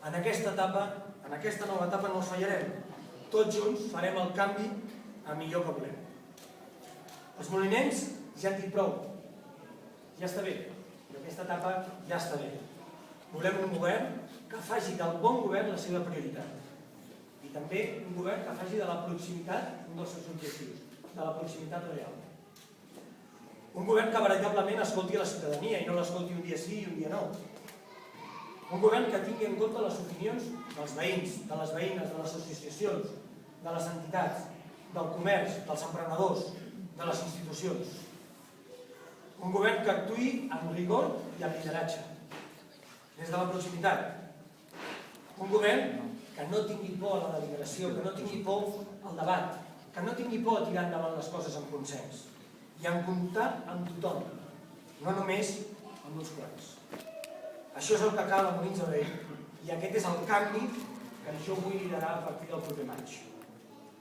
En aquesta nova etapa no els fallarem. Tots junts farem el canvi a millor que volem. Els molinencs ja han dit prou. Ja està bé. En aquesta etapa ja està bé. Volem un govern que faci del bon govern la seva prioritat. I també un govern que faci de la proximitat un dels seus objectius, de la proximitat real. Un govern que veritablement escolti la ciutadania i no l'escolti un dia sí i un dia no. Un govern que tingui en compte les opinions dels veïns, de les veïnes, de les associacions, de les entitats, del comerç, dels emprenedors, de les institucions. Un govern que actuï amb rigor i amb lideratge, des de la proximitat. Un govern que no tingui por a la deliberació, que no tingui por al debat, que no tingui por a tirar endavant les coses amb consens i en comptar amb tothom, no només amb uns quants. Això és el que cal a Molins de Rei i aquest és el canvi que jo vull liderar a partir del proper maig.